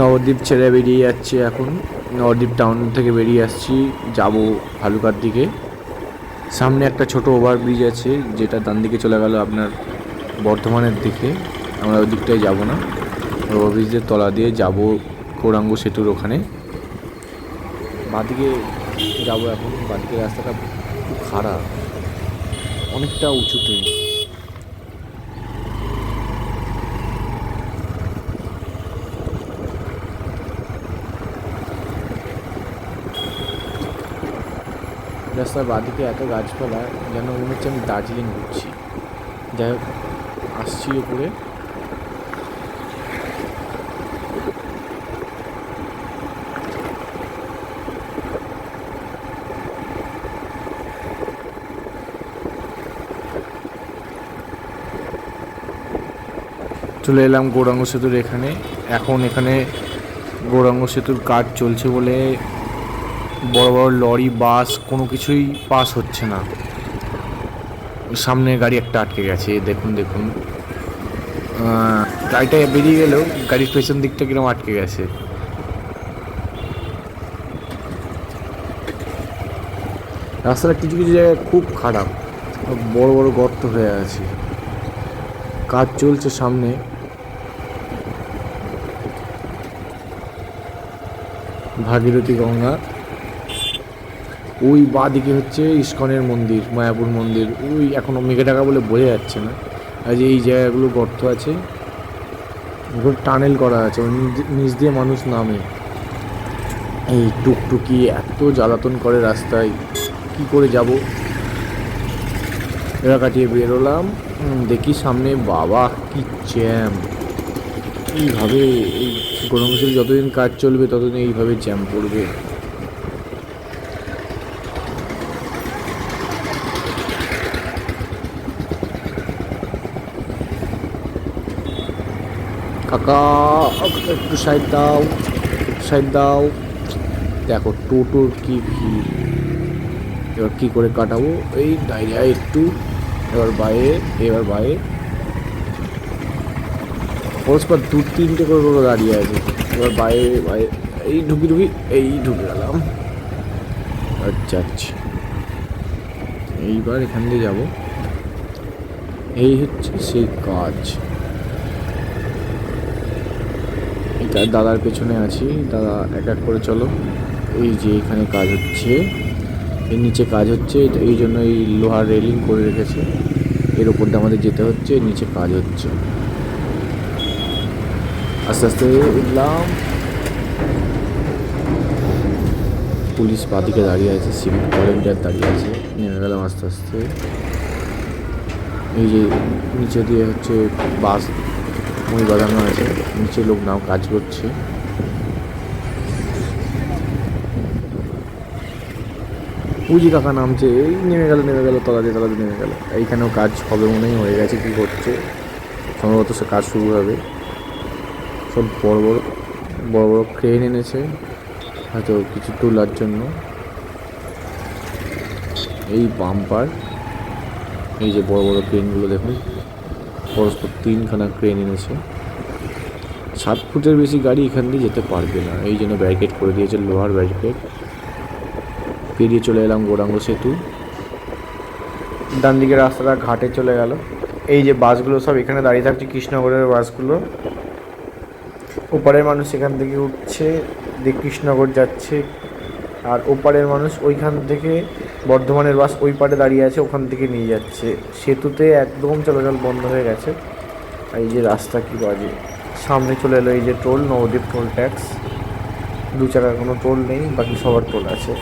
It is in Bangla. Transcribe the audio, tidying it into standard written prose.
নবদ্বীপ ছেড়ে বেরিয়ে যাচ্ছি এখন। নবদ্বীপ টাউন থেকে বেরিয়ে আসছি, যাব ভালুকার দিকে। সামনে একটা ছোট ওভারব্রিজ আছে যেটা ডান দিকে চলে গেল আপনার বর্ধমানের দিকে। আমরা ওই দিকটায় যাব না, ওভারব্রিজের তলা দিয়ে যাব গৌরাঙ্গ সেতুর ওখানে। বাঁদিকে যাব এখন। বাঁদিকে রাস্তাটা খুব খারাপ, অনেকটা উঁচুতে। রাস্তার বাঁদিকে এত গাছপালা যেন মনে হচ্ছে আমি দার্জিলিং ঘুরছি। যাই হোক, আসছি উপরে। চলে এলাম গৌরাঙ্গ সেতুর এখানে। এখন এখানে গৌরাঙ্গ সেতুর কাজ চলছে বলে বড় বড় লরি, বাস কোনো কিছুই পাস হচ্ছে না। সামনে গাড়ি একটা আটকে গেছে, দেখুন দেখুন। গাড়িটা বেরিয়ে গেলেও গাড়ির পেছন দিকটা কিরকম আটকে গেছে। রাস্তাটা কিছু কিছু জায়গায় খুব খারাপ, বড় বড় গর্ত হয়ে আছে। কাজ চলছে সামনে। ভাগীরথী গঙ্গা, ওই বাঁদিকে হচ্ছে ইস্কনের মন্দির, মায়াপুর মন্দির। ওই এখনও মেঘে ঢাকা বলে বোঝা যাচ্ছে না। আর যে এই জায়গাগুলো গর্ত আছে, এগুলো টানেল করা আছে, ওই নিচ দিয়ে মানুষ নামে। এই টুকটুকি এত জ্বালাতন করে রাস্তায়, কি করে যাব। এরা কাটিয়ে বেরোলাম, দেখি সামনে বাবা কি জ্যাম। এইভাবে এই গরমের যতদিন কাজ চলবে ততদিন এইভাবে জ্যাম পড়বে। কাকা একটু সাইড দাও, সাইড দাও। দেখো টোটোর কি ভিড়। এবার কী করে কাটাবো এই ডাইরিয়ায় একটু। এবার বাইরে, এবার বাইরে। পরস্পর দু তিনটে করে টোটো দাঁড়িয়ে আছে। এবার বাইরে বাইরে, এই ঢুকি ঢুকি, এই ঢুকে গেলাম। আচ্ছা আচ্ছা, এইবার এখান দিয়ে যাবো। এই হচ্ছে সেই কাজ। এই দাদার পেছনে আছি, দাদা এক এক করে চলো। এই যে এখানে কাজ হচ্ছে, এর নিচে কাজ হচ্ছে, এই জন্য এই লোহার রেলিং করে রেখেছে। এর ওপর দিয়ে আমাদের যেতে হচ্ছে, নিচে কাজ হচ্ছে। আস্তে আস্তে উঠলাম। পুলিশ বাদিকে দাঁড়িয়ে আছে, সিভিক ভলেন্টিয়ার দাঁড়িয়ে আছে। নেমে গেলাম আস্তে আস্তে। এই যে নিচে দিয়ে হচ্ছে বাস মই বাঁধানো আছে, নিচে লোক নাও কাজ করছে। পুজি কাকা নামছে, এই নেমে গেল তলা দিয়ে নেমে গেল। এইখানেও কাজ হবে মনেই, হয়ে গেছে। কি করছে সম্ভবত, সে কাজ শুরু হবে। সব বড় বড় বড় বড় ক্রেন এনেছে, হয়তো কিছু তোলার জন্য। এই বাম্পার, এই যে বড় বড় ক্রেনগুলো দেখুন, পরস্পর তিনখানা ক্রেন এনেছে। 7 ফুটের বেশি গাড়ি এখান দিয়ে যেতে পারবে না, এই জন্য ব্যারিকেড করে দিয়েছে, লোহার ব্যারিকেড। পেরিয়ে চলে এলাম গৌরাঙ্গ সেতু। ডান দিকের রাস্তাটা ঘাটে চলে গেল। এই যে বাসগুলো সব এখানে দাঁড়িয়ে থাকছে, কৃষ্ণনগরের বাসগুলো। ওপারের মানুষ এখান থেকে উঠছে, কৃষ্ণনগর যাচ্ছে। আর ওপারের মানুষ ওইখান থেকে, বর্ধমানের বাস ওই পারে দাঁড়িয়ে আছে, ওখান থেকে নিয়ে যাচ্ছে। সেতুতে একদম চলাচল বন্ধ হয়ে গেছে। আর এই যে রাস্তা কি বাজে। সামনে চলে এলো এই যে টোল, নবদ্বীপ টোল ট্যাক্স। 2 চাকার কোনো টোল নেই, বাকি সবার টোল আছে।